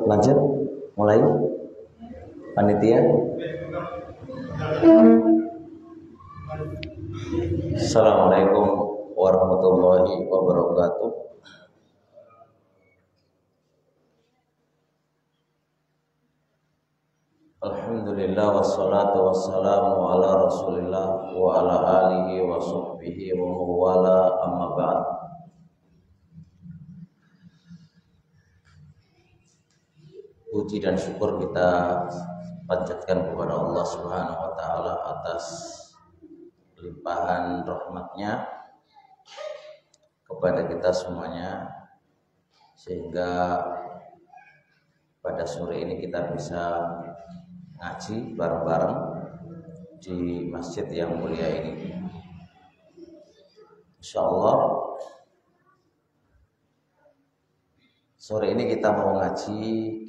Lanjut, mulai panitia. Assalamualaikum warahmatullahi wabarakatuh. Alhamdulillah wassalatu wassalamu ala Rasulillah wa ala alihi wa sahbihi wa wala amma ba'd. Puji dan syukur kita panjatkan kepada Allah Subhanahu wa taala atas limpahan rahmatnya kepada kita semuanya, sehingga pada sore ini kita bisa ngaji bareng-bareng di masjid yang mulia ini. Insyaallah sore ini kita mau ngaji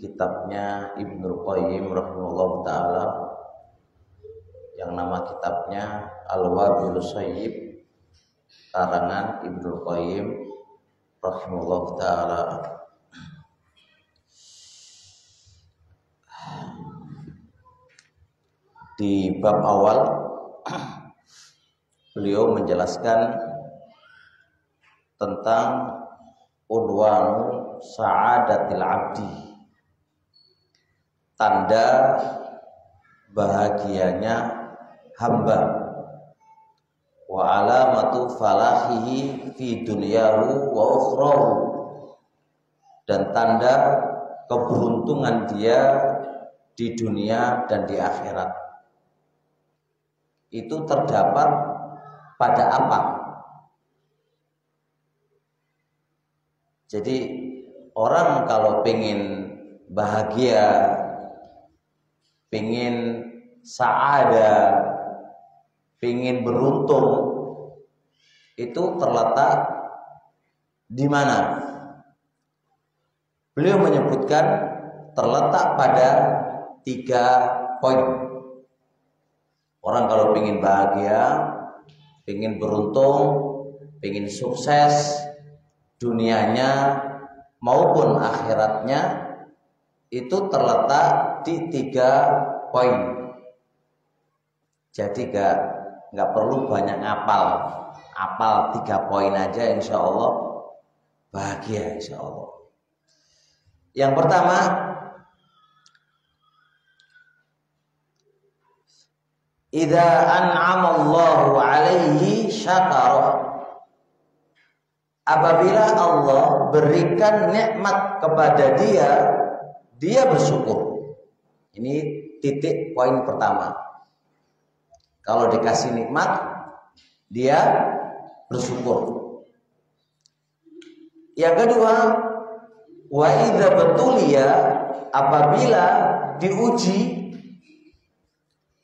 kitabnya Ibnul Qayyim rahimahullah ta'ala, yang nama kitabnya Al-Wabilus Shayyib, karangan Ibnul Qayyim rahimahullah ta'ala. Di bab awal beliau menjelaskan tentang unwanu sa'adatil abdi, tanda bahagianya hamba, wa alamatu falahihi fi dunyahu wa ukhrahu, dan tanda keberuntungan dia di dunia dan di akhirat. Itu terdapat pada apa? Jadi orang kalau pengen bahagia, pengen sa'ada, pengen beruntung, itu terletak di mana? Beliau menyebutkan terletak pada 3 poin. Orang kalau pengen bahagia, pengen beruntung, pengen sukses dunianya maupun akhiratnya, itu terletak di 3 poin. Jadi nggak perlu banyak apal 3 poin aja, insya Allah bahagia, insya Allah. Yang pertama, idza an'amallahu alaihi syakara, apabila Allah berikan nikmat kepada dia bersyukur. Ini titik poin pertama. Kalau dikasih nikmat, dia bersyukur. Yang kedua, wa idza betulia, apabila diuji,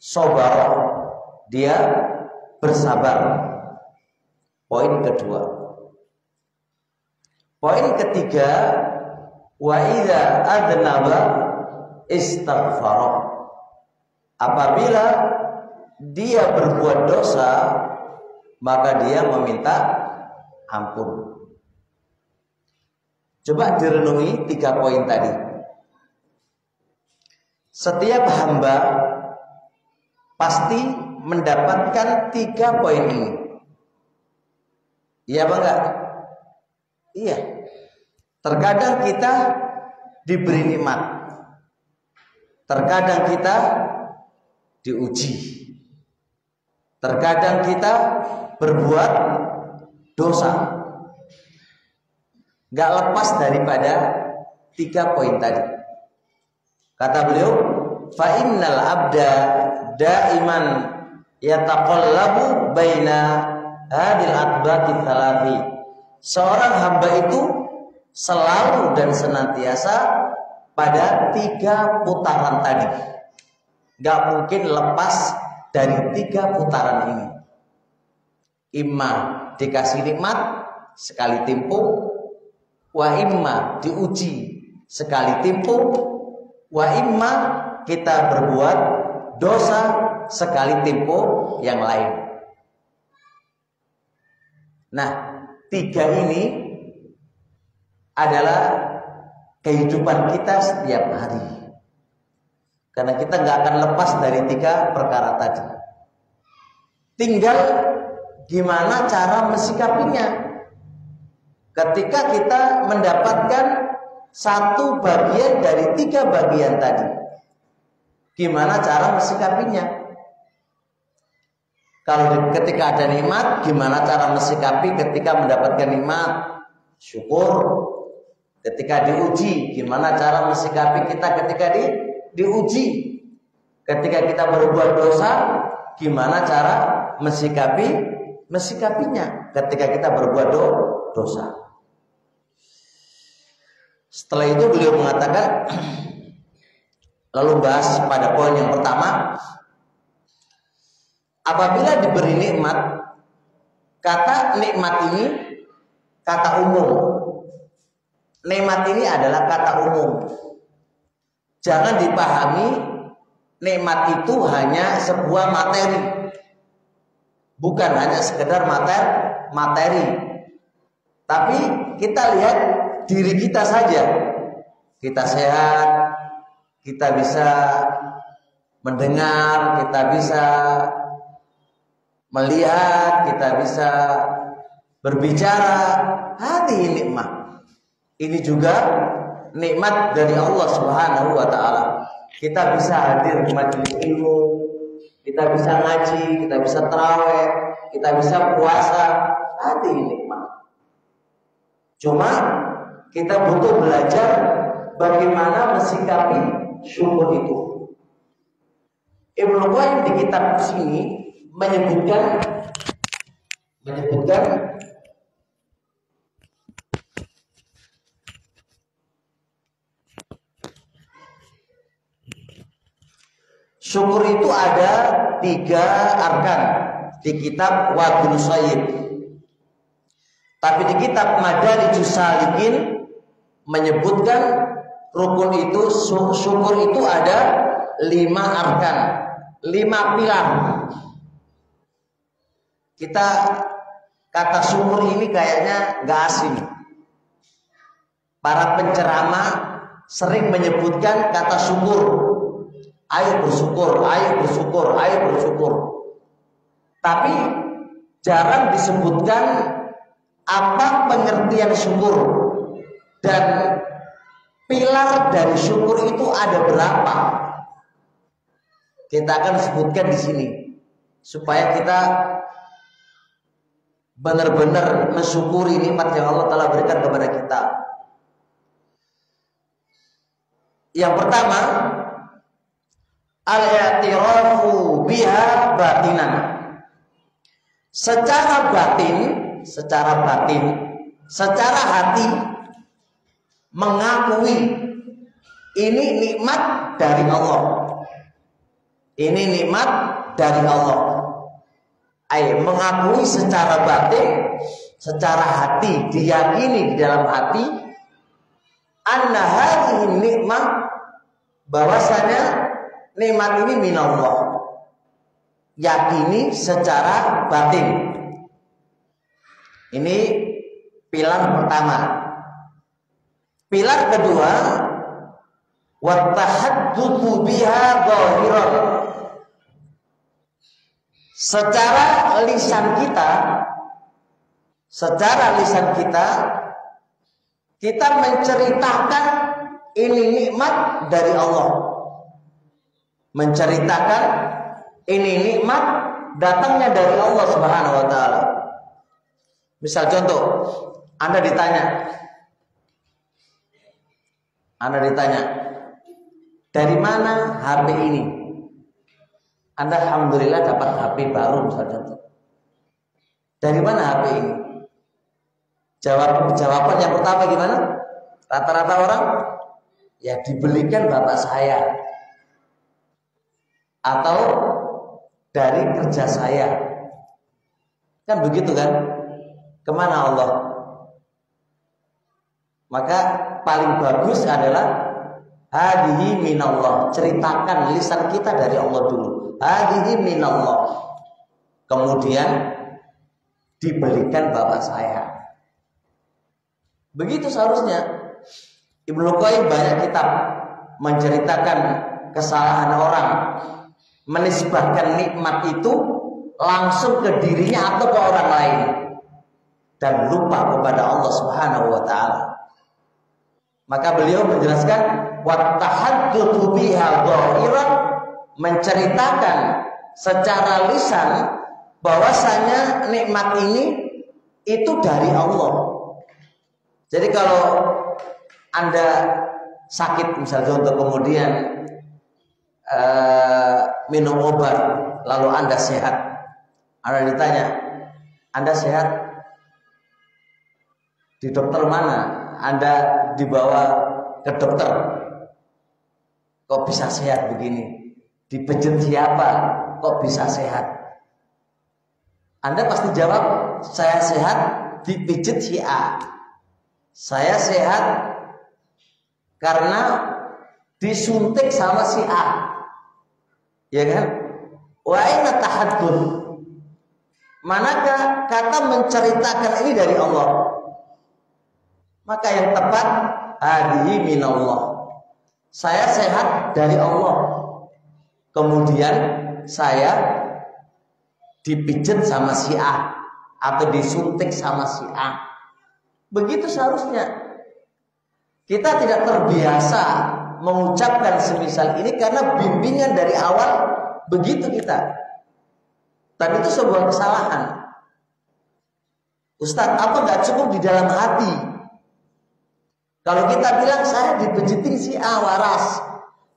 sabar, dia bersabar. Poin kedua. Poin ketiga, wa idza adnaba istaghfara, apabila dia berbuat dosa, maka dia meminta ampun. Coba direnungi 3 poin tadi. Setiap hamba pasti mendapatkan 3 poin ini. Iya apa enggak? Iya. Terkadang kita diberi nikmat, terkadang kita diuji, terkadang kita berbuat dosa. Gak lepas daripada 3 poin tadi. Kata beliau, fa innal abda daiman yataqallabu baina hadil adbaqi thalathi. Seorang hamba itu selalu dan senantiasa pada 3 putaran tadi. Gak mungkin lepas dari 3 putaran ini. Imma dikasih nikmat sekali tempo, wa imma diuji sekali tempo, wa imma kita berbuat dosa sekali tempo yang lain. Nah, 3 ini adalah kehidupan kita setiap hari. Karena kita nggak akan lepas dari 3 perkara tadi. Tinggal gimana cara mensikapinya. Ketika kita mendapatkan satu bagian dari 3 bagian tadi, gimana cara mensikapinya? Kalau ketika ada nikmat, gimana cara mensikapi ketika mendapatkan nikmat? Syukur. Ketika diuji, gimana cara mensikapi kita ketika diuji? Ketika kita berbuat dosa, gimana cara mensikapinya ketika kita berbuat dosa? Setelah itu beliau mengatakan, lalu bahas pada poin yang pertama, apabila diberi nikmat, kata nikmat ini kata umum. Nikmat ini adalah kata umum. Jangan dipahami nikmat itu hanya sebuah materi. Bukan hanya sekedar materi. Tapi kita lihat diri kita saja. Kita sehat, kita bisa mendengar, kita bisa melihat, kita bisa berbicara. Hati nikmat. Ini juga nikmat dari Allah Subhanahu wa taala. Kita bisa hadir di majelis ilmu, kita bisa ngaji, kita bisa tarawih, kita bisa puasa. Hati nikmat. Cuma kita butuh belajar bagaimana mensikapi syukur itu. Ibnu Qayyim di kitab sini menyebutkan syukur itu ada 3 arkan di kitab Wadhus Sayyid. Tapi di kitab Madarijus Salikin menyebutkan rukun itu, syukur itu ada 5 arkan, 5 pilar. Kita kata syukur ini kayaknya gak asing. Para penceramah sering menyebutkan kata syukur. Ayo bersyukur, ayo bersyukur, ayo bersyukur. Tapi jarang disebutkan apa pengertian syukur. Dan pilar dari syukur itu ada berapa? Kita akan sebutkan di sini supaya kita benar-benar mensyukuri nikmat yang Allah telah berikan kepada kita. Yang pertama, al-i'tirafu biha batinan. Secara batin, secara hati mengakui ini nikmat dari Allah. Ini nikmat dari Allah. Mengakui secara batin, secara hati, diyakini di dalam hati anna hadhihi nikmah, bahwasanya nikmat ini minallah. Yakini secara batin. Ini pilar pertama. Pilar kedua, wa tahaddutsu biha dhahiran. Secara lisan kita menceritakan ini nikmat dari Allah. Menceritakan ini nikmat datangnya dari Allah Subhanahu wa taala. Misal contoh, Anda ditanya, Dari mana HP ini? Anda alhamdulillah dapat HP baru misalnya. Dari mana HP ini? Jawaban yang pertama gimana? Rata-rata orang, ya dibelikan bapak saya, atau dari kerja saya. Kan begitu kan? Kemana Allah? Maka paling bagus adalah hadihi minallah. Ceritakan lisan kita dari Allah dulu. Hadihi minallah. Kemudian dibelikan bapak saya. Begitu seharusnya. Ibnu Qayyim banyak kitab menceritakan kesalahan orang, menisbahkan nikmat itu langsung ke dirinya atau ke orang lain, dan lupa kepada Allah Subhanahu wa taala. Maka beliau menjelaskan wa tahaddutsu biha dhahiran, menceritakan secara lisan bahwasanya nikmat ini itu dari Allah. Jadi kalau Anda sakit misalnya contoh, kemudian minum obat lalu Anda sehat, Anda ditanya, Anda sehat? Di dokter mana? Anda dibawa ke dokter, kok bisa sehat begini? Dipijet siapa? Kok bisa sehat? Anda pasti jawab, saya sehat dipijet si A. Saya sehat karena disuntik sama si A. Ya kan? Wa aina tahaddud? Manakah kata menceritakan ini dari Allah? Maka yang tepat hadihi minallah. Saya sehat dari Allah. Kemudian saya dipijet sama si A atau disuntik sama si A. Begitu seharusnya. Kita tidak terbiasa mengucapkan semisal ini karena bimbingan dari awal begitu kita. Dan itu sebuah kesalahan. Ustadz, apa nggak cukup di dalam hati? Kalau kita bilang saya dipijitin si A waras,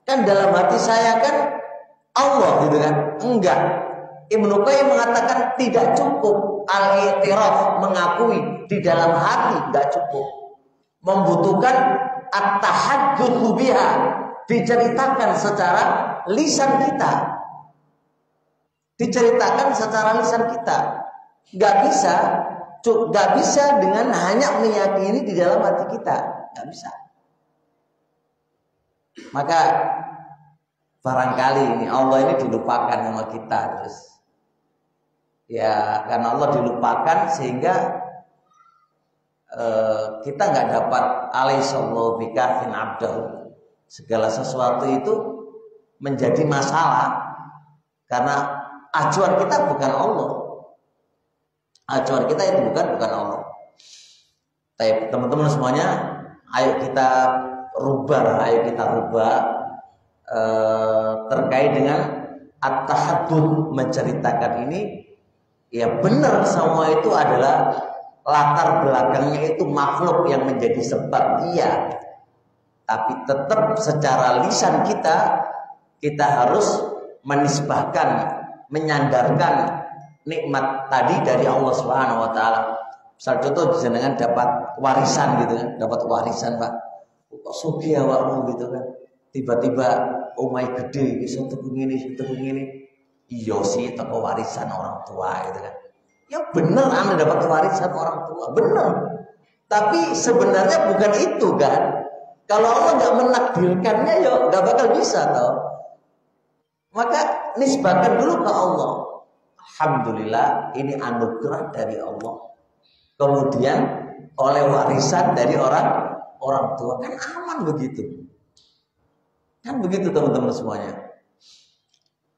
kan dalam hati saya kan Allah gitu kan? Enggak. Ibnu Qayyim mengatakan tidak cukup al-i'tiraf, mengakui di dalam hati, enggak cukup. Membutuhkan at-tahaddutsu biha, diceritakan secara lisan kita. Diceritakan secara lisan kita. Enggak bisa dengan hanya meyakini di dalam hati kita. Enggak bisa. Maka barangkali ini Allah ini dilupakan sama kita terus. Ya, karena Allah dilupakan sehingga kita nggak dapat alaihissallahu bikafin abdahu. Segala sesuatu itu menjadi masalah karena acuan kita bukan Allah. Acuan kita itu bukan Allah. Tapi teman-teman semuanya, ayo kita rubah terkait dengan at-tahaddud, menceritakan ini. Ya benar, semua itu adalah latar belakangnya itu makhluk yang menjadi sebab, iya. Tapi tetap secara lisan kita harus menisbahkan, menyandarkan nikmat tadi dari Allah Subhanahu wa taala. Misal contoh jenengan dapat warisan gitu kan, dapat warisan, Pak. Kok sugih awakmu gitu kan. Tiba-tiba omai gede iki tuku ngene. Iya sih, toko warisan orang tua gitu kan. Ya benar Anda dapat warisan orang tua, benar. Tapi sebenarnya bukan itu kan. Kalau Allah nggak menakdirkannya, ya nggak bakal bisa toh. Maka nisbahkan dulu ke Allah. Alhamdulillah, ini anugerah dari Allah. Kemudian oleh warisan dari orang tua, kan aman begitu. Kan begitu teman-teman semuanya.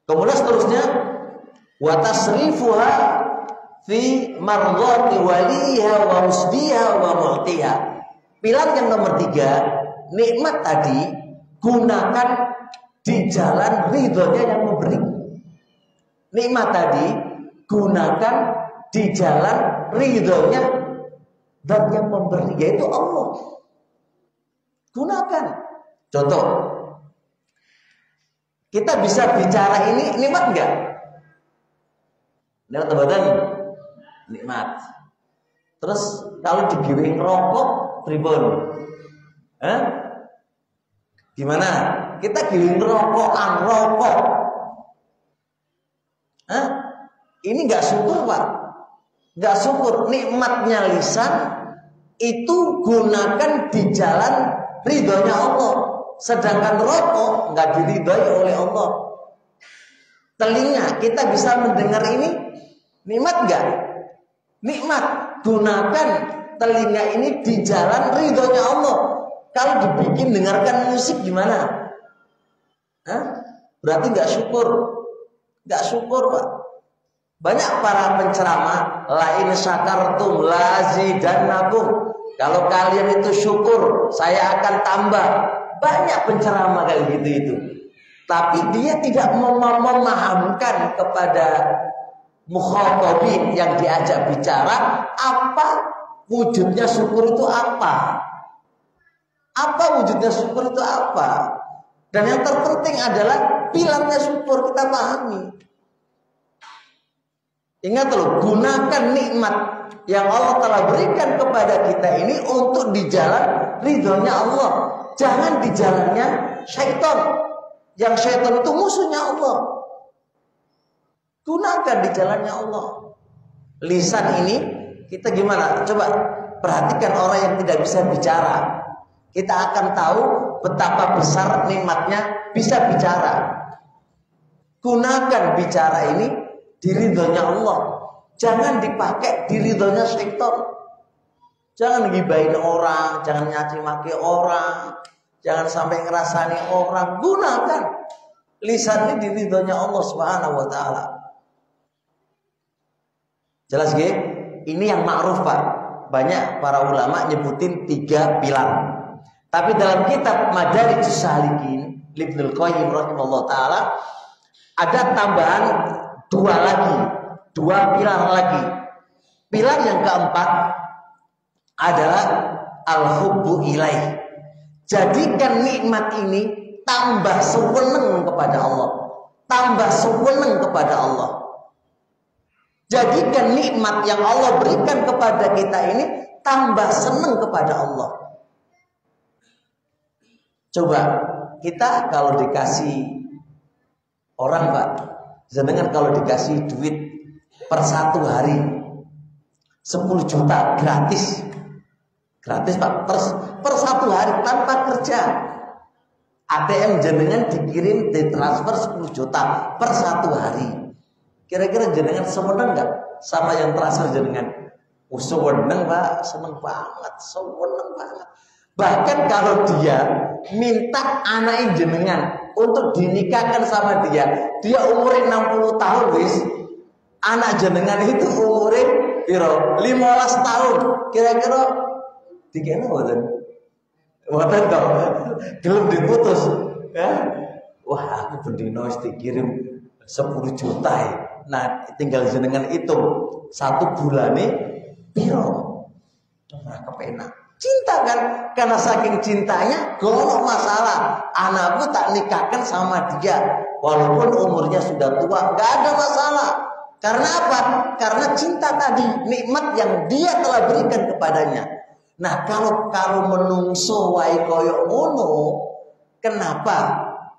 Kemudian seterusnya, wa tasrifuha fi mardhati waliha wa musdiha wa mu'tiha. Pilihan yang nomor 3, nikmat tadi gunakan di jalan ridhonya yang memberi. Nikmat tadi gunakan di jalan ridhonya dan yang memberi, yaitu Allah. Gunakan. Contoh, Kita bisa bicara ini nikmat enggak? Nikmat badan nikmat. Terus kalau digiwing rokok pripun? Gimana? Kita giwing rokok. Ini enggak syukur, Pak. Enggak syukur. Nikmatnya lisan itu gunakan di jalan ridhonya Allah. Sedangkan rokok enggak diridhoi oleh Allah. Telinga kita bisa mendengar ini nikmat enggak? Nikmat. Gunakan telinga ini di jalan ridhonya Allah. Kalau dibikin dengarkan musik gimana? Berarti enggak syukur. Enggak syukur, Pak. Banyak para penceramah, la in syakartum lazidannakum. Kalau kalian itu syukur, saya akan tambah. Banyak penceramah kayak gitu itu. Tapi dia tidak memahamkan kepada mukhatabin yang diajak bicara apa wujudnya syukur itu apa? Apa wujudnya syukur itu apa? Dan yang terpenting adalah pilarnya syukur kita pahami. Ingat loh, gunakan nikmat yang Allah telah berikan kepada kita ini untuk di jalan ridhonya Allah. Jangan di jalannya syaitan. Yang syaitan itu musuhnya Allah. Gunakan di jalannya Allah. Lisan ini kita gimana? Coba perhatikan orang yang tidak bisa bicara. Kita akan tahu betapa besar nikmatnya bisa bicara. Gunakan bicara ini di ridhonya Allah. Jangan dipakai di ridhonya syaitan. Jangan gibahin orang, jangan nyaci maki orang, jangan sampai ngerasani orang. Gunakan lisan ini di ridhonya Allah Subhanahu wa taala. Jelas nggih? Ini yang ma'ruf, Pak. Banyak para ulama nyebutin 3 pilar. Tapi dalam kitab Madarijus Salikin Ibnul Qayyim rahimahullah taala ada tambahan 2 lagi, 2 pilar lagi. Pilar yang keempat adalah al-hubbu ilaih. Jadikan nikmat ini tambah sewenang kepada Allah. Tambah sewenang kepada Allah. Jadikan nikmat yang Allah berikan kepada kita ini tambah senang kepada Allah. Coba kita kalau dikasih orang, Pak, jenengan kalau dikasih duit per 1 hari 10 juta gratis. Gratis, Pak, per 1 hari tanpa kerja. ATM jenengan dikirim ditransfer 10 juta per 1 hari. Kira-kira jenengan seneng enggak sama yang transfer jenengan? Seneng, Pak, seneng banget, seneng banget. Bahkan kalau dia minta anak jenengan untuk dinikahkan sama dia umurnya 60 tahun, wis. Anak jenengan itu umurnya piro? 15 tahun. Kira-kira dikene mboten? Mboten toh. Gelem diputus. Wah, aku bendino wis dikirim 10 juta. Nah, tinggal jenengan hitung 1 bulane piro? Ora kepenak. Cinta kan? Karena saking cintanya golok masalah. Anakku tak nikahkan sama dia walaupun umurnya sudah tua, gak ada masalah. Karena apa? Karena cinta tadi, nikmat yang dia telah berikan kepadanya. Nah, kalau menungso wae koyo ngono, kenapa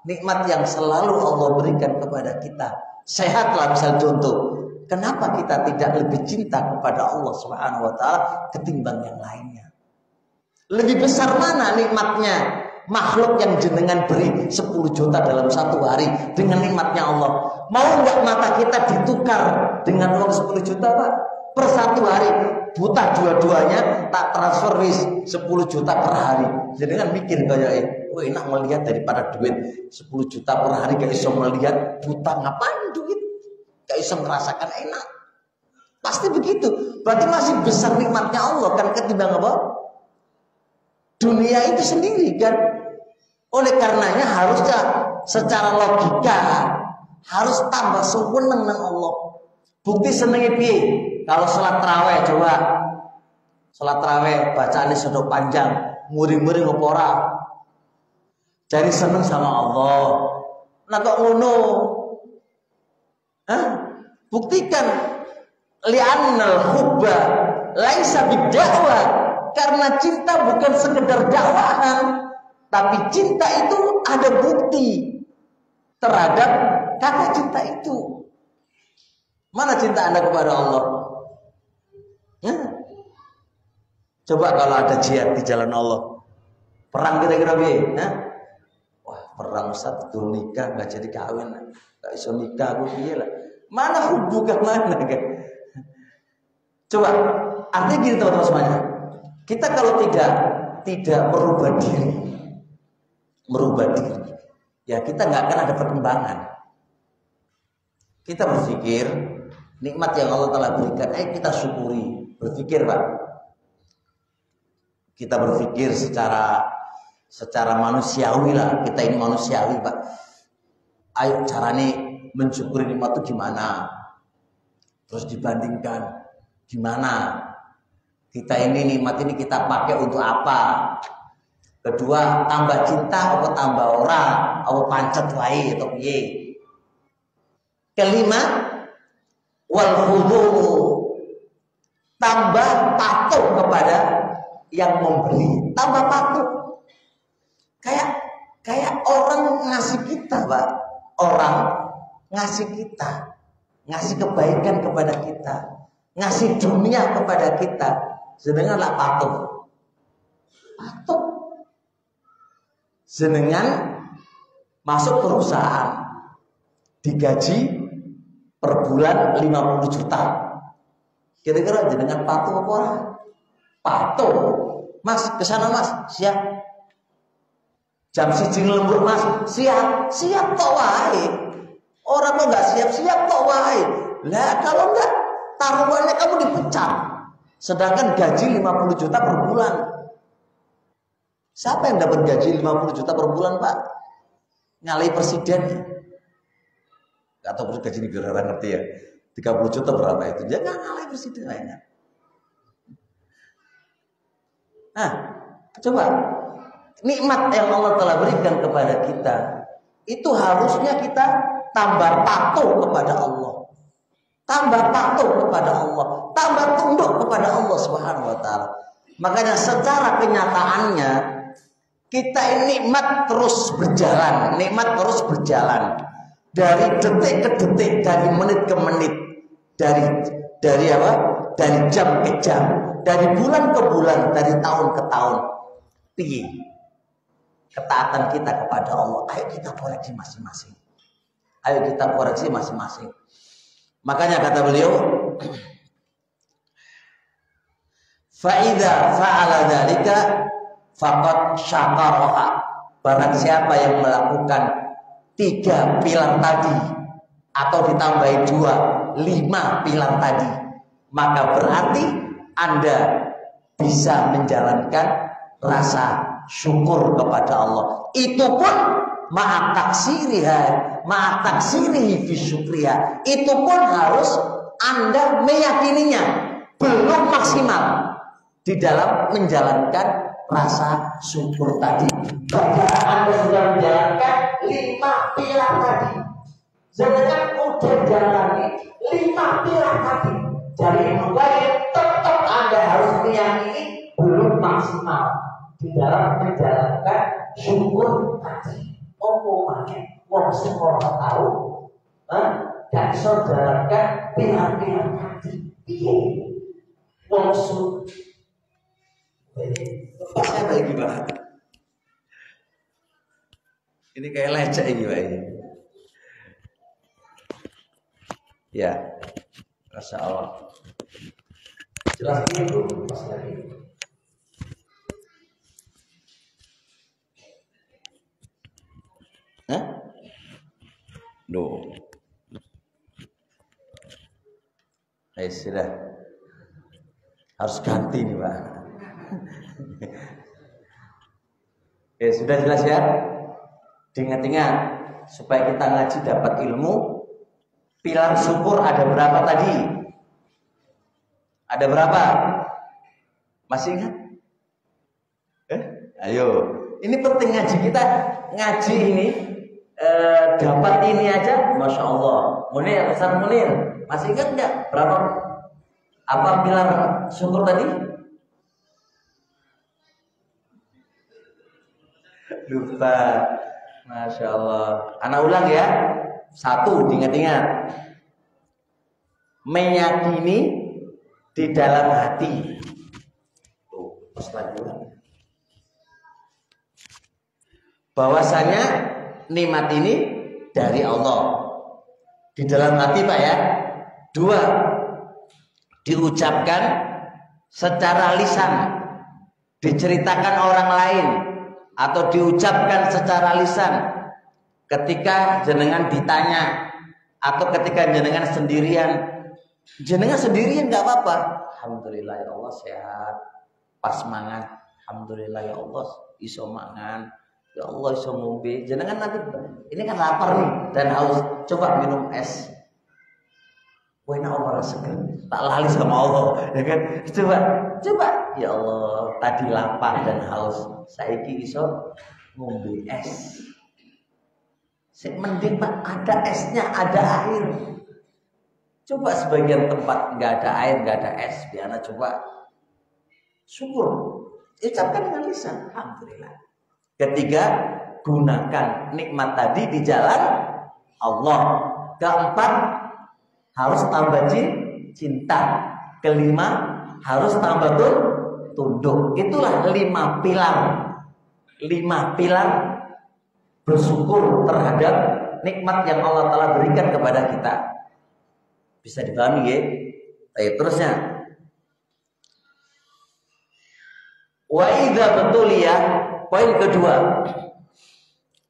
nikmat yang selalu Allah berikan kepada kita? Sehatlah, misal contoh. Kenapa kita tidak lebih cinta kepada Allah Subhanahu wa taala ketimbang yang lainnya? Lebih besar mana nikmatnya makhluk yang jenengan beri 10 juta dalam 1 hari dengan nikmatnya Allah? Mau nggak mata kita ditukar dengan uang 10 juta, Pak? Per 1 hari buta dua-duanya tak transfer wis 10 juta per hari. Jenengan mikir kayak enak melihat daripada duit 10 juta per hari gak iso melihat buta, ngapain duit? Gak iso merasakan enak. Pasti begitu. Berarti masih besar nikmatnya Allah kan ketimbang apa? Dunia itu sendiri kan. Oleh karenanya harusnya secara logika harus tambah seneng nang Allah. Bukti senenge piye? Kalau salat tarawih coba. Salat tarawih bacaane sudah panjang, muring-muring apa ora? Cari seneng sama Allah. Nah kok ngono? Hah? Buktikan li'annal hubba laisa bid'awah, karena cinta bukan sekedar dakwahan, tapi cinta itu ada bukti terhadap kata cinta itu. Mana cinta Anda kepada Allah? Ya. Coba kalau ada jihad di jalan Allah, perang kira-kira piye? Wah, perang Ustaz durung nikah, enggak jadi kawin, enggak iso nikah aku piye lah. Mana hubungan mana kan? Coba, artinya gini teman-teman semuanya. Kita kalau tidak merubah diri, ya kita nggak akan ada perkembangan. Kita berpikir nikmat yang Allah telah berikan, kita syukuri. Berpikir Pak, kita berpikir secara manusiawi lah. Kita ini manusiawi Pak. Ayo caranya mensyukuri nikmat itu gimana? Terus dibandingkan gimana? Kita ini nikmat ini kita pakai untuk apa? Kedua, tambah cinta atau tambah orang, atau pancet wae atau piye? Kelima, wal khudu', tambah patuh kepada yang memberi, tambah patuh. Kayak orang ngasih kita, Pak. Orang ngasih kita, ngasih kebaikan kepada kita, ngasih dunia kepada kita, sedangkanlah patuh. Jenengan masuk perusahaan digaji per bulan 50 juta. Kira-kira jenengan patuh apa ora? Patuh. Mas, kesana Mas, siap. Jam 1 lembur Mas, siap. Siap tok wae. Orang kok enggak siap-siap tok wae. Lah kalau enggak, taruhannya kamu dipecat. Sedangkan gaji 50 juta per bulan. Siapa yang dapat gaji 50 juta per bulan, Pak? Nyalai presiden. Gak tahu gaji negara, orang ngerti ya. 30 juta berapa itu? Dia gak nyalai presiden lainnya. Nah, coba. Nikmat yang Allah telah berikan kepada kita, itu harusnya kita tambah patuh kepada Allah. Tambah patuh kepada Allah. Tambah tunduk kepada Allah Subhanahu wa ta'ala. Makanya secara kenyataannya, kita ini nikmat terus berjalan, dari detik ke detik, dari menit ke menit, dari apa? Dari jam ke jam, dari bulan ke bulan, dari tahun ke tahun. Piye ketaatan kita kepada Allah? Ayo kita koreksi masing-masing. Makanya kata beliau, fa'idha fa'ala dzalika faqad syakaraha. Barang siapa yang melakukan 3 pilar tadi, atau ditambahi 5 pilar tadi, maka berarti Anda bisa menjalankan rasa syukur kepada Allah. Itu pun ma'a taksirihi fi syukriha. Itu pun harus Anda meyakininya belum maksimal di dalam menjalankan rasa syukur tadi. Bahkan Anda sudah menjalankan 5 pilar tadi. Jangan udah jalani 5 pilar tadi. Jadi tetap Anda harus meyakini belum maksimal di dalam menjalankan syukur tadi. Omongnya wong sing ora tahu, gak iso jalankan pilar-pilar tadi. Piye? Wong saya lagi Pak. Ini kayak lecek ini Pak ini. Ya, Masya Allah. Jelas ini dulu pas lagi. Hah? Duh. Sudah. Harus ganti nih Pak. Sudah jelas ya. Diingat-ingat supaya kita ngaji dapat ilmu. Pilar syukur ada berapa tadi? Ada berapa? Masih ingat? Ayo. Ini penting ngaji kita. Ngaji ini dapat ini aja, masya Allah. Munir, Ustaz Munir, masih ingat nggak berapa apa pilar syukur tadi? Lupa, masya Allah. Anak ulang ya. Satu, diingat-ingat. Meyakini di dalam hati. Tuh, bahwasanya nikmat ini dari Allah. Di dalam hati Pak ya. Dua, diucapkan secara lisan, diceritakan orang lain atau diucapkan secara lisan ketika jenengan ditanya atau ketika jenengan sendirian. Jenengan sendirian nggak apa-apa. Alhamdulillah ya Allah sehat, pas mangan. Alhamdulillah ya Allah iso mangan. Ya Allah iso ngombe. Jenengan nanti ini kan lapar nih dan haus, coba minum es. Wena orang seger, tak lali sama Allah, ya kan? Coba. Ya Allah, tadi lapar dan haus, saiki iso ngombe es. Sik mending Pak, ada esnya, ada air. Coba sebagian tempat nggak ada air, nggak ada es, biar coba syukur. Ucapkan dengan lisan, alhamdulillah. Ketiga, gunakan nikmat tadi di jalan Allah. Keempat, harus tambah cinta. Kelima, harus tambah tunduk. Itulah 5 pilar. 5 pilar bersyukur terhadap nikmat yang Allah Ta'ala berikan kepada kita. Bisa dipahami ya? Terusnya. Wa idza betulia, poin kedua.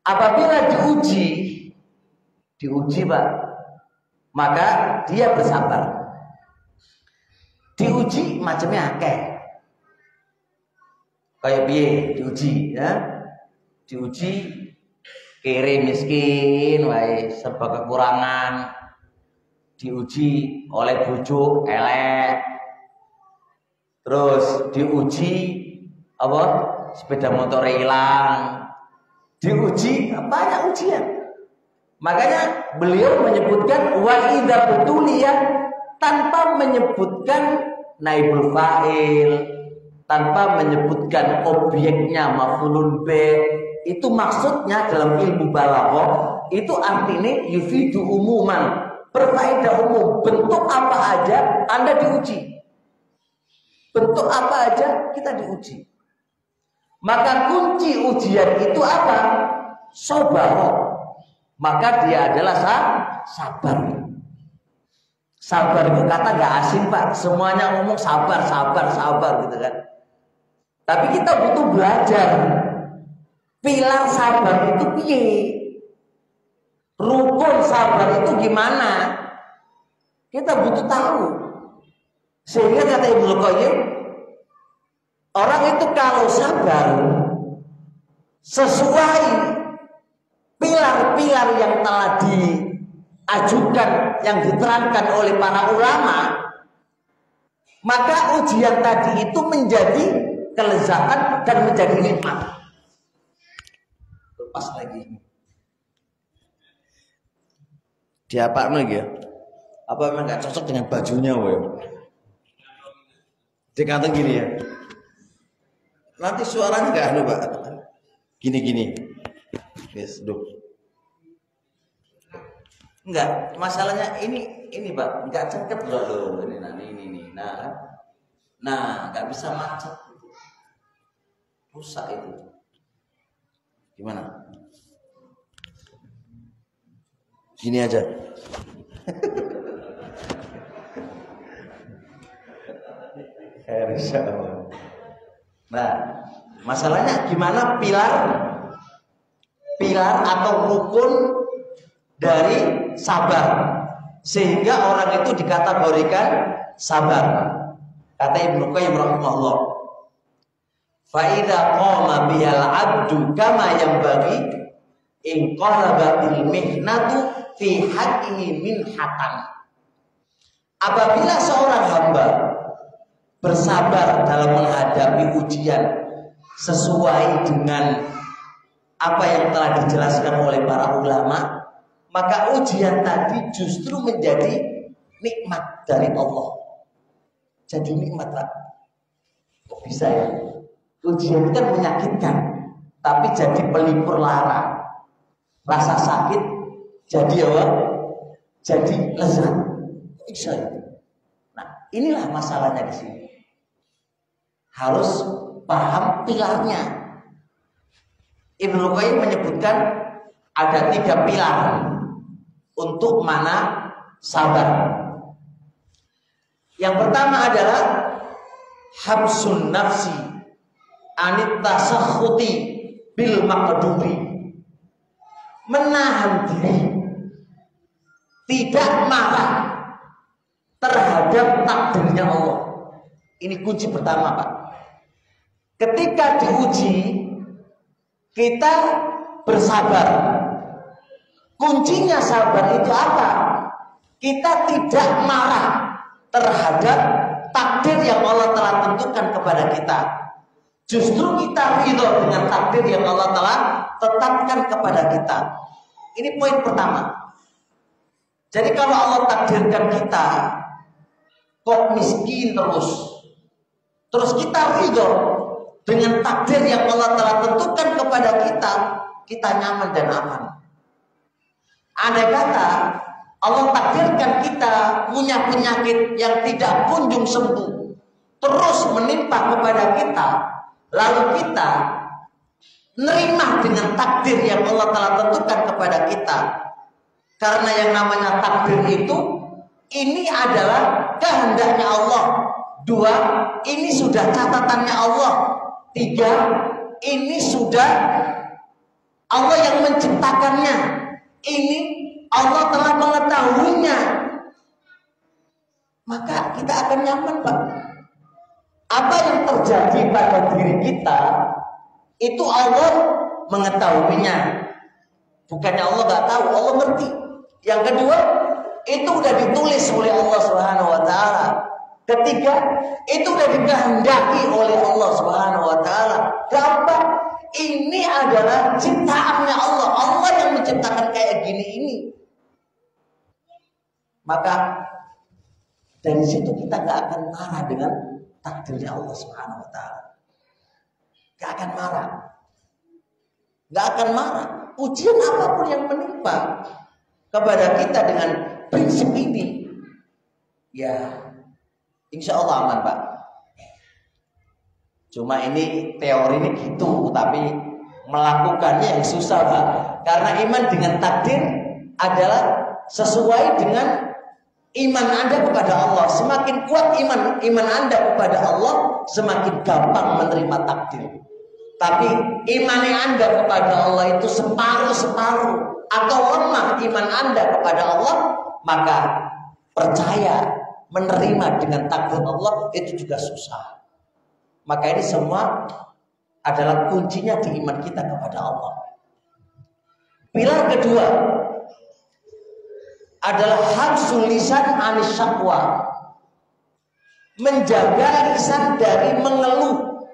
Apabila diuji Pak, maka dia bersabar. Diuji macamnya akeh. Kayak piye diuji ya? Diuji kere miskin wae serba kekurangan. Diuji oleh bojo elek. Terus diuji apa? Sepeda motor hilang. Diuji banyak ujian. Makanya beliau menyebutkan wa idza betulia tanpa menyebutkan naibul fa'il, tanpa menyebutkan objeknya maf'ulun bih. Itu maksudnya dalam ilmu balaghah itu artinya yufidu umuman, berfaedah umum. Bentuk apa aja Anda diuji. Bentuk apa aja kita diuji. Maka kunci ujian itu apa? Sabar. Maka dia adalah sabar. Sabar itu kata gak asing Pak. Semuanya ngomong sabar gitu kan. Tapi kita butuh belajar. Pilar sabar itu piye? Rukun sabar itu gimana? Kita butuh tahu. Sehingga kata Ibnu Qayyim, orang itu kalau sabar sesuai pilar-pilar yang telah diajukan, yang diterangkan oleh para ulama, maka ujian tadi itu menjadi kelezatan dan menjadi nikmat. Lepas lagi. Dia apa lagi ya? Apa memang gak cocok dengan bajunya, woy? Dia kata gini ya. Nanti suaranya gak anu, Pak. Gini. Yes, duh. Enggak, masalahnya ini Pak, enggak cengket loh ini. Nah, enggak bisa macet. Rusak itu. Gimana? Gini aja. Nah, masalahnya gimana pilar atau rukun dari sabar sehingga orang itu dikategorikan sabar. Kata Ibnu Qayyim rahimahullah, fa idza qama bihal 'abdu kama yanbaghi in qalabatil mihnatu fi haqqihi minhatan. Apabila seorang hamba bersabar dalam menghadapi ujian sesuai dengan apa yang telah dijelaskan oleh para ulama, maka ujian tadi justru menjadi nikmat dari Allah. Jadi nikmat, Pak. Kok bisa ya? Ujian itu kan menyakitkan, tapi jadi pelipur lara. Rasa sakit jadi apa? Jadi lezat. Bisa ya? Nah, inilah masalahnya di sini. Harus paham pilarnya. Ibnu Qayyim menyebutkan ada 3 pilar untuk mana sabar. Yang pertama adalah habsun nafsi anit tasakhuti bil maqduri. Menahan diri, tidak marah terhadap takdirnya Allah. Ini kunci pertama, Pak. Ketika diuji, kita bersabar. Kuncinya sabar itu apa? Kita tidak marah terhadap takdir yang Allah telah tentukan kepada kita. Justru kita ridho dengan takdir yang Allah telah tetapkan kepada kita. Ini poin pertama. Jadi kalau Allah takdirkan kita kok miskin terus kita ridho dengan takdir yang Allah telah tentukan kepada kita, kita nyaman dan aman. Andai kata Allah takdirkan kita punya penyakit yang tidak kunjung sembuh, terus menimpa kepada kita, lalu kita nerima dengan takdir yang Allah telah tentukan kepada kita. Karena yang namanya takdir itu, ini adalah kehendaknya Allah. 2, ini sudah catatannya Allah. 3, ini sudah Allah yang menciptakannya. Ini Allah telah mengetahuinya. Maka kita akan nyaman, Pak. Apa yang terjadi pada diri kita itu Allah mengetahuinya. Bukannya Allah nggak tahu, Allah ngerti. Yang kedua, itu udah ditulis oleh Allah Subhanahu wa taala. Ketiga, itu udah dikehendaki oleh Allah Subhanahu wa taala. Keempat, ini adalah ciptaannya Allah. Allah yang menciptakan kayak gini ini. Maka dari situ kita gak akan marah dengan takdirnya Allah Subhanahu wa taala. Gak akan marah. Gak akan marah. Ujian apapun yang menimpa kepada kita dengan prinsip ini, ya insya Allah aman, Pak. Cuma ini teori ini gitu, tapi melakukannya yang susah, Pak. Karena iman dengan takdir adalah sesuai dengan iman Anda kepada Allah. Semakin kuat iman Anda kepada Allah, semakin gampang menerima takdir. Tapi iman Anda kepada Allah itu separuh-separuh atau lemah iman Anda kepada Allah, maka percaya menerima dengan takdir Allah itu juga susah. Maka ini semua adalah kuncinya di iman kita kepada Allah. Pilar kedua adalah habsul lisan anis syakwa. Menjaga lisan dari mengeluh.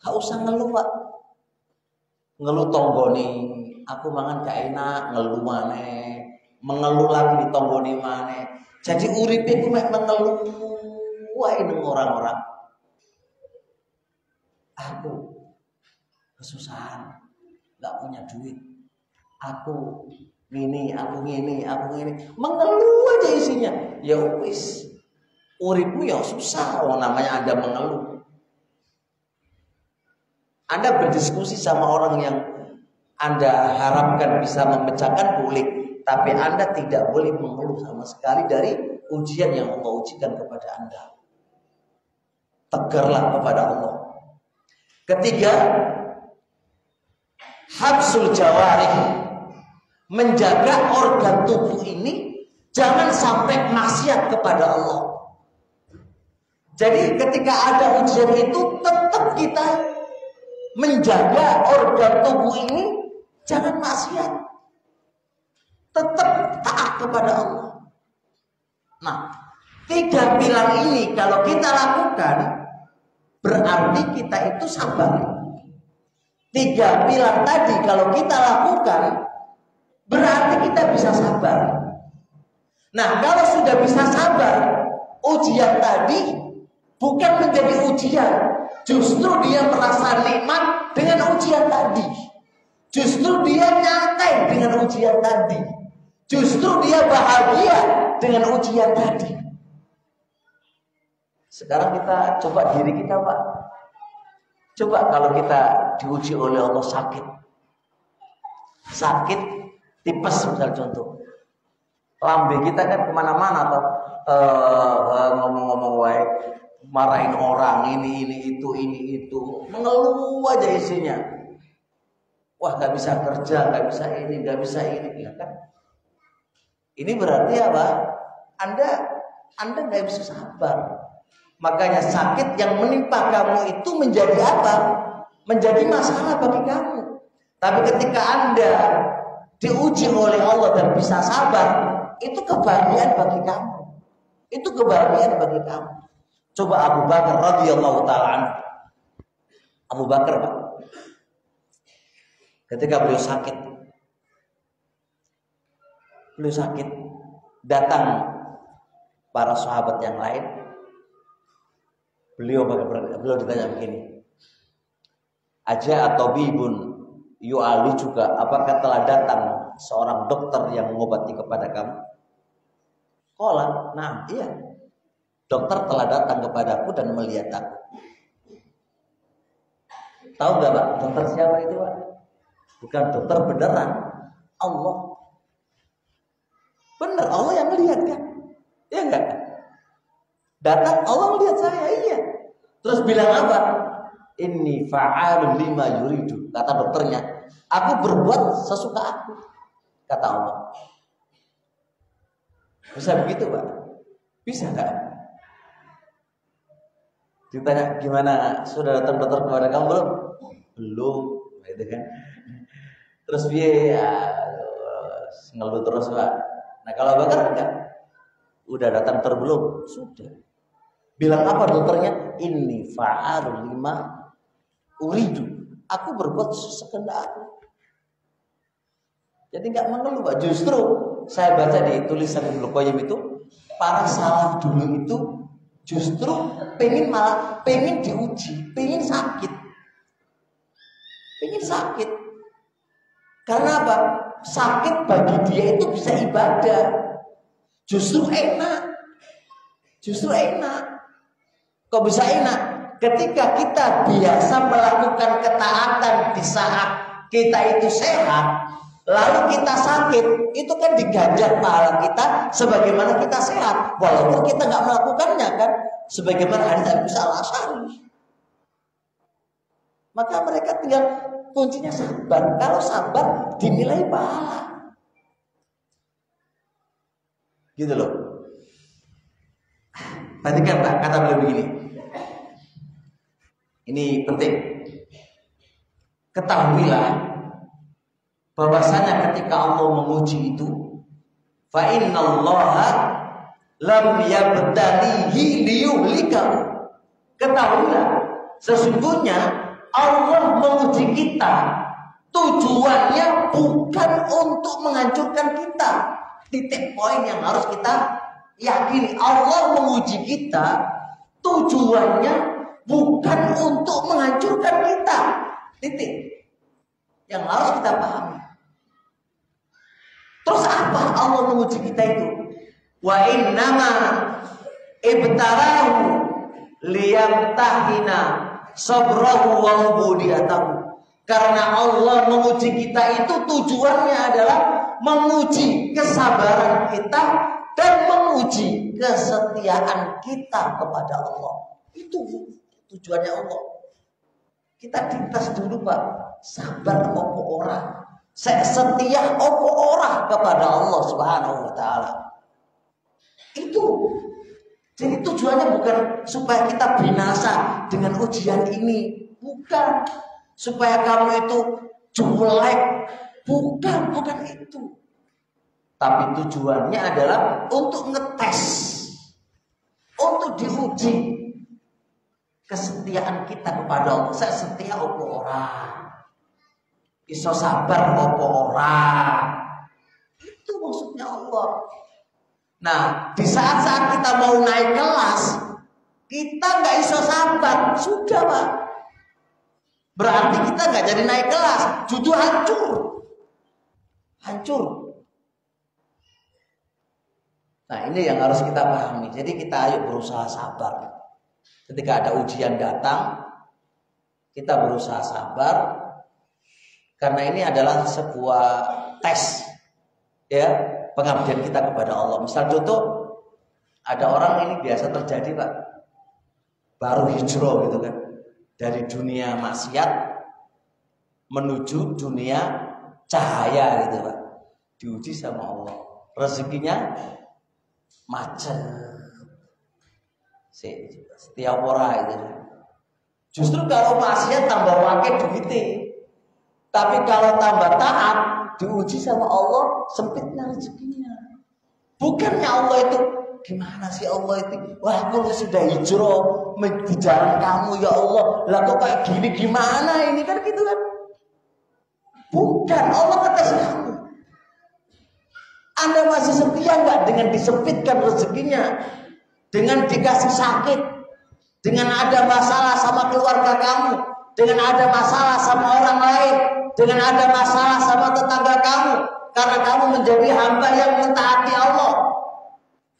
Gak usah ngeluh, Pak. Ngeluh tonggoni, aku mangan gak enak, ngeluh maneh. Mengeluh lagi di tonggoni maneh. Jadi uripe ku mek mengeluh wae nang orang-orang. Aku kesusahan, gak punya duit. Aku ngini, aku ngini, aku ngini. Mengeluh aja isinya. Ya wis, uripmu ya susah. Oh, namanya Anda mengeluh. Anda berdiskusi sama orang yang Anda harapkan bisa memecahkan boleh, tapi Anda tidak boleh mengeluh sama sekali dari ujian yang Allah ujikan kepada Anda. Tegarlah kepada Allah. Ketiga, habsul jawarih. Menjaga organ tubuh ini jangan sampai maksiat kepada Allah. Jadi ketika ada ujian itu tetap kita menjaga organ tubuh ini jangan maksiat. Tetap taat kepada Allah. Nah, 3 pilar ini kalau kita lakukan berarti kita itu sabar. 3 pilar tadi kalau kita lakukan, berarti kita bisa sabar. Nah, kalau sudah bisa sabar, ujian tadi bukan menjadi ujian, justru dia merasa nikmat dengan ujian tadi. Justru dia nyantai dengan ujian tadi. Justru dia bahagia dengan ujian tadi. Sekarang kita coba diri kita, Pak. Coba kalau kita diuji oleh Allah sakit. Sakit tipes misal contoh. Lambe kita kan kemana-mana atau ngomong-ngomong wae, marahin orang ini itu, mengeluh aja isinya. Wah, nggak bisa kerja, nggak bisa ini, ya kan? Ini berarti apa? Anda nggak bisa sabar. Makanya sakit yang menimpa kamu itu menjadi apa? Menjadi masalah bagi kamu. Tapi ketika Anda diuji oleh Allah dan bisa sabar, itu kebahagiaan bagi kamu. Itu kebahagiaan bagi kamu. Coba Abu Bakar radhiyallahu taala anhu. Abu Bakar, Pak. Ketika beliau sakit, datang para sahabat yang lain. Beliau ditanya begini, aja atau bibun yu'ali juga, apakah telah datang seorang dokter yang mengobati kepada kamu? Qala, nah iya, dokter telah datang kepadaku dan melihat aku. Tahu nggak, Pak, dokter siapa itu, Pak? Bukan dokter beneran, Allah. Bener, Allah yang melihat kan? Iya enggak? Datang Allah melihat saya, iya. Terus bilang apa? Inni fa'alun lima yuridu. Kata dokternya, aku berbuat sesuka aku. Kata Allah. Bisa begitu, Pak? Bisa enggak? Ditanya gimana? Sudah datang dokter kepada kamu belum? Belum, gitu kan? Terus dia ngeluh terus, Pak. Nah, kalau Bakar enggak, udah datang terbelum, sudah. Bilang apa dokternya? Inni fa'alun lima uridu. Aku berbuat sekehendak aku. Jadi enggak mengeluh, Pak. Justru saya baca di tulisan Ibnu Qayyim itu, para salaf dulu itu justru pengen diuji, pengen sakit. Karena apa? Sakit bagi dia itu bisa ibadah. Justru enak. Kok bisa enak? Ketika kita biasa melakukan ketaatan di saat kita itu sehat, lalu kita sakit, itu kan diganjar pahala kita sebagaimana kita sehat. Walaupun kita nggak melakukannya kan, sebagaimana hadis Abu Musa al-Asy'ari. Maka mereka tinggal kuncinya sabar. Kalau sabar dinilai pahala. Gitu loh. Perhatikan, Pak, kata beliau begini. Ini penting. Ketahuilah bahwasanya ketika Allah menguji itu, fa innallaha lam yabtalihi liyuhlikahu. Ketahuilah, sesungguhnya Allah menguji kita tujuannya bukan untuk menghancurkan kita. Titik poin yang harus kita yakini, Allah menguji kita tujuannya bukan untuk menghancurkan kita. Titik yang harus kita pahami. Terus apa Allah menguji kita itu? Wa innama ibtarahu liyamtahina sabrahu wa ubudiyatahu. Karena Allah menguji kita itu tujuannya adalah menguji kesabaran kita dan menguji kesetiaan kita kepada Allah. Itu tujuannya Allah. Kita dites dulu, Pak. Sabar opo ora, setia opo ora kepada Allah Subhanahu wa taala. Itu. Jadi tujuannya bukan supaya kita binasa dengan ujian ini, bukan. Supaya kamu itu jelek, bukan itu. Tapi tujuannya adalah untuk ngetes, untuk diuji kesetiaan kita kepada Allah. Saya setia opo ora. iso sabar apa ora. Itu maksudnya Allah. Nah, di saat-saat kita mau naik kelas, kita nggak iso sabar, sudah Pak. Berarti kita nggak jadi naik kelas, justru hancur. Hancur. Nah, ini yang harus kita pahami. Jadi kita ayo berusaha sabar. Ketika ada ujian datang, kita berusaha sabar. Karena ini adalah sebuah tes, ya, pengabdian kita kepada Allah. Misal contoh, ada orang ini biasa terjadi Pak, baru hijrah gitu kan, dari dunia maksiat menuju dunia cahaya gitu Pak, diuji sama Allah, rezekinya macet, setiap orang itu. Justru kalau maksiat tambah wakil duitnya, tapi kalau tambah taat diuji sama Allah, sempitnya rezekinya. Bukannya Allah itu gimana sih Allah itu? Wah, kalau sudah hijrah di jalan kamu ya Allah, lah kok kayak gini gimana ini kan gitu kan? Bukan, Allah ngetes kamu. Anda masih setia nggak dengan disempitkan rezekinya, dengan dikasih sakit, dengan ada masalah sama keluarga kamu, dengan ada masalah sama orang lain, dengan ada masalah sama tetangga kamu, karena kamu menjadi hamba yang mentaati Allah.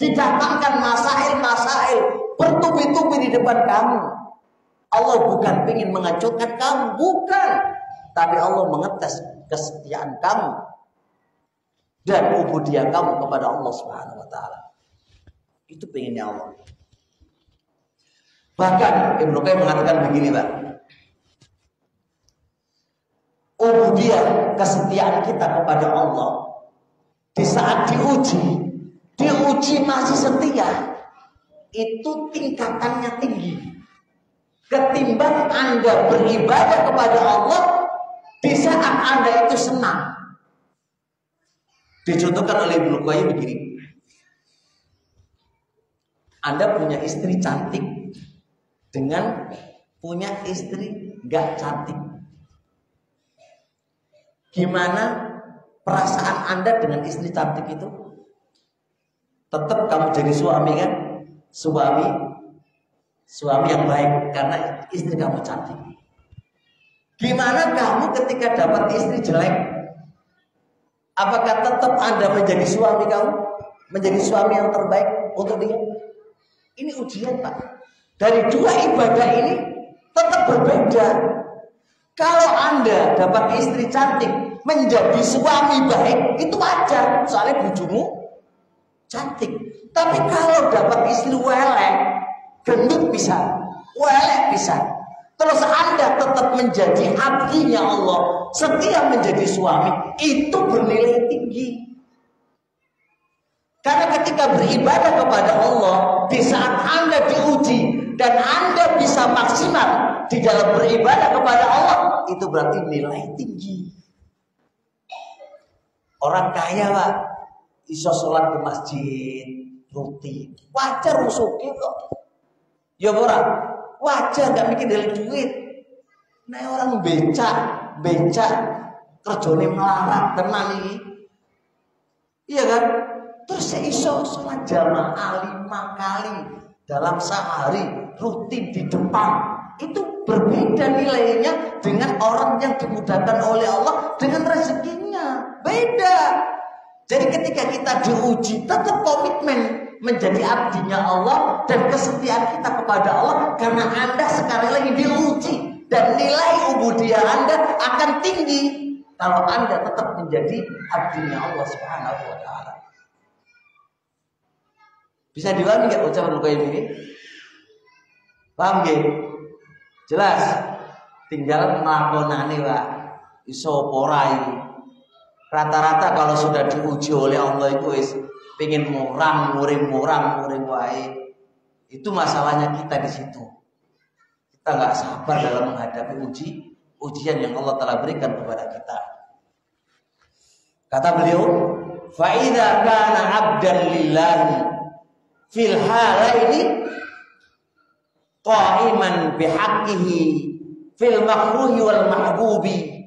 Didatangkan masail-masail bertubi-tubi di depan kamu. Allah bukan ingin menghancurkan kamu, bukan, tapi Allah mengetes kesetiaan kamu dan ubudiyah kamu kepada Allah Subhanahu wa taala. Itu pengennya Allah. Bahkan Ibnu Qayyim mengatakan begini, Pak. Ubudiyah, kesetiaan kita kepada Allah di saat diuji masih setia, itu tingkatannya tinggi ketimbang Anda beribadah kepada Allah di saat Anda itu senang. Dicontohkan oleh Ibnu Qayyim begini. Anda punya istri cantik dengan punya istri gak cantik. Gimana perasaan Anda dengan istri cantik itu? Tetap kamu jadi suami kan? Suami yang baik karena istri kamu cantik. Gimana kamu ketika dapat istri jelek? Apakah tetap Anda menjadi suami kamu? Menjadi suami yang terbaik untuk dia? Ini ujian Pak. Dari dua ibadah ini tetap berbeda. Kalau Anda dapat istri cantik menjadi suami baik, itu wajar, soalnya bujumu cantik. Tapi kalau dapat istri welek, gendut bisa, welek bisa, terus Anda tetap menjadi abdinya Allah, setia menjadi suami, itu bernilai tinggi. Karena ketika beribadah kepada Allah, di saat Anda diuji dan Anda bisa maksimal di dalam beribadah kepada Allah, itu berarti nilai tinggi. Orang kaya Pak, iso sholat di masjid rutin, wajar rusuki kok. Ya orang wajar, gak mikir dari duit. Nah orang becak kerjone melarat tenan iki. Iya kan? Terus saya iso sholat jamaah 5 kali dalam sehari rutin di depan. Itu berbeda nilainya dengan orang yang dimudahkan oleh Allah dengan rezekinya. Beda. Jadi ketika kita diuji, tetap komitmen menjadi abdinya Allah dan kesetiaan kita kepada Allah, karena Anda sekali lagi diuji dan nilai ubudiyah Anda akan tinggi kalau Anda tetap menjadi abdinya Allah Subhanahu wa taala. Bisa dipahami enggak ucapan Ibnu Qayyim ini? Paham nggih? Jelas. Tinggal nglakonane Pak. Iso porai. Rata-rata kalau sudah diuji oleh Allah itu pengen muring wae. Itu masalahnya kita di situ. Kita nggak sabar dalam menghadapi ujian yang Allah telah berikan kepada kita. Kata beliau, fa idza kana 'abdan lillahi fil halaini qa'iman bihaqqihi fil makruhi wal mahbubi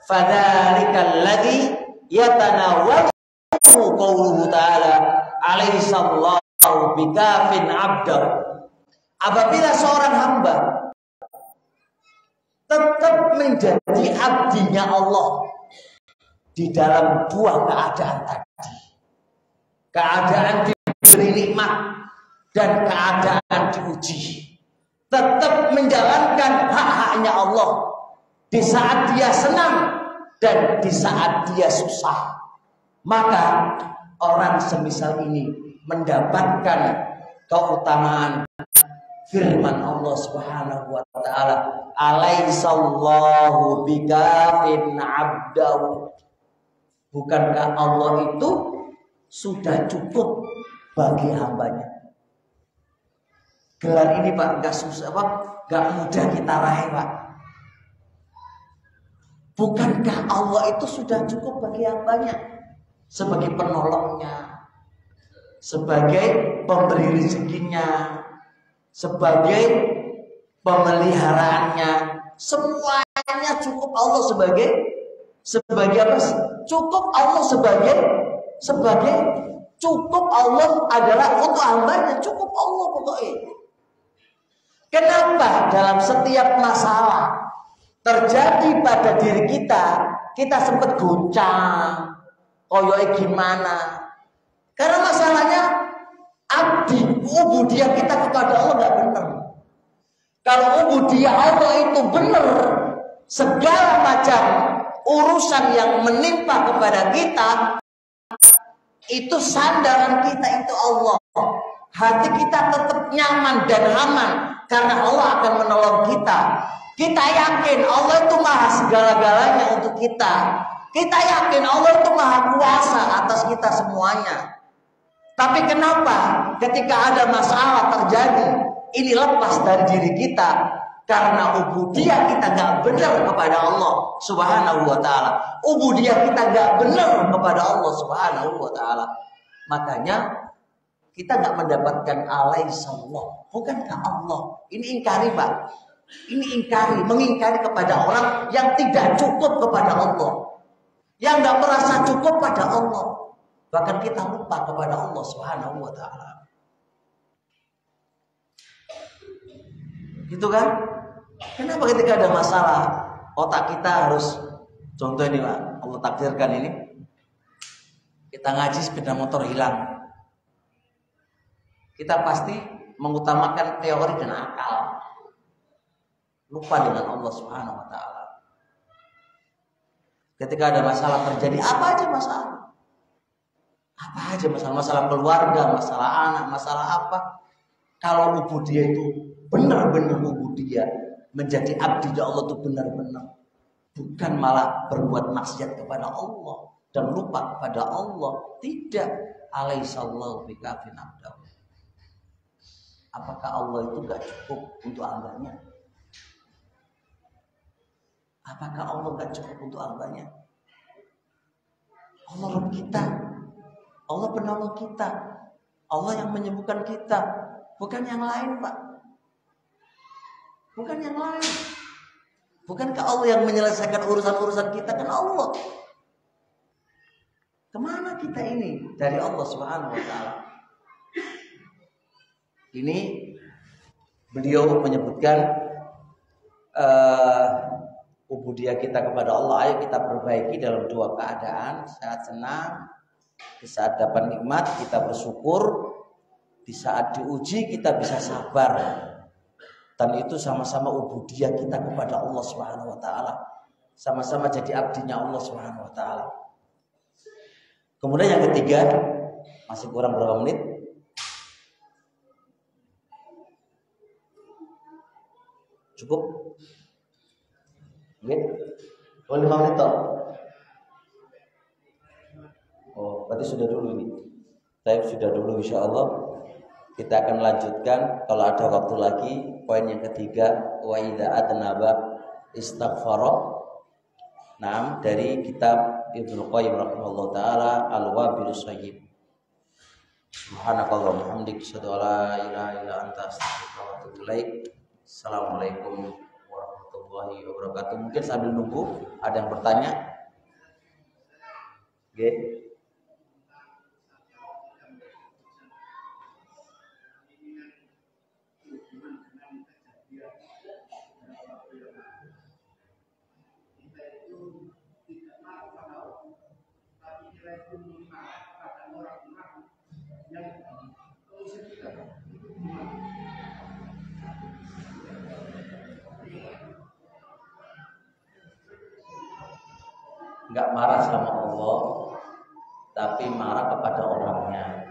Fadzalikal ladzi yatanawwalu qauluhu ta'ala alaihi sallallahu bikafin 'abdahu. Apabila seorang hamba tetap menjadi abdinya Allah di dalam dua keadaan tadi, keadaan diberi nikmat dan keadaan diuji, tetap menjalankan hak-haknya Allah di saat dia senang dan di saat dia susah, maka orang semisal ini mendapatkan keutamaan firman Allah Subhanahu wa taala, alaihissallahu bikafin 'abdahu. Bukankah Allah itu sudah cukup bagi hambanya? Gelar ini Pak, enggak susah Pak, enggak mudah kita raih Pak. Bukankah Allah itu sudah cukup bagi hambanya? Sebagai penolongnya, sebagai pemberi rezekinya, sebagai pemeliharaannya, semuanya cukup Allah sebagai apa? Cukup Allah sebagai cukup Allah adalah untuk hambanya, cukup Allah pokoknya. Kenapa dalam setiap masalah terjadi pada diri kita sempat goncang, koyoke gimana? Karena masalahnya ubudiyah kita kepada Allah nggak benar. Kalau ubudiyah Allah itu benar, segala macam urusan yang menimpa kepada kita itu sandaran kita itu Allah. Hati kita tetap nyaman dan aman karena Allah akan menolong kita. Kita yakin Allah itu maha segala-galanya untuk kita. Kita yakin Allah itu maha kuasa atas kita semuanya. Tapi kenapa ketika ada masalah terjadi, ini lepas dari diri kita karena ubudiyah kita gak benar kepada Allah Subhanahu wa ta'ala. Ubudiyah kita gak benar kepada Allah Subhanahu wa ta'ala. Makanya kita gak mendapatkan alaihissallah. Bukankah Allah? Ini ingkari Pak. Ini ingkari, mengingkari kepada orang yang tidak cukup kepada Allah, yang gak merasa cukup pada Allah. Bahkan kita lupa kepada Allah Subhanahu wa ta'ala. Gitu kan? Kenapa ketika ada masalah otak kita harus, contoh ini Pak, Allah takdirkan ini, kita ngaji sepeda motor hilang, kita pasti mengutamakan teori dan akal, lupa dengan Allah Subhanahu wa ta'ala. Ketika ada masalah terjadi, apa aja masalah, masalah keluarga, masalah anak, masalah apa, kalau ubudiyah itu benar-benar ubudiyah, menjadi abdi Allah itu benar-benar, bukan malah berbuat maksiat kepada Allah dan lupa kepada Allah. Tidak. Alaihissallahu bikafin 'abdahu. Apakah Allah itu gak cukup untuk hambanya? Apakah Allah gak cukup untuk hambanya? Allah Rabb kita, Allah penolong kita, Allah yang menyembuhkan kita, bukan yang lain Pak. Bukan yang lain. Bukankah Allah yang menyelesaikan urusan-urusan kita? Kan Allah. Kemana kita ini? Dari Allah Subhanahu wa ta'ala. Ini beliau menyebutkan ubudiyah kita kepada Allah. Ayo kita perbaiki dalam dua keadaan. Saat senang, di saat dapat nikmat kita bersyukur, di saat diuji kita bisa sabar. Dan itu sama-sama ubudiyah kita kepada Allah Subhanahu wa ta'ala. Sama-sama jadi abdinya Allah Subhanahu wa ta'ala. Kemudian yang ketiga, masih kurang berapa menit? Cukup? Oke? Oh, 5 menit toh? Oh, berarti sudah dulu ini. Saya sudah dulu, insya Allah. Kita akan lanjutkan kalau ada waktu lagi. Poin yang ketiga, wa idza adnaba istaghfara. Nah, dari kitab Ibnu Qayyim rahimahullah taala Al-Wabil Shayyib. Subhanakallahumma wa bihamdika asyhadu an la ilaha illa anta astaghfiruka wa atubu ilaik. Assalamualaikum warahmatullahi wabarakatuh. warahmatullahi wabarakatuh. Mungkin sambil nunggu ada yang bertanya. Oke. Enggak marah sama Allah, tapi marah kepada orangnya.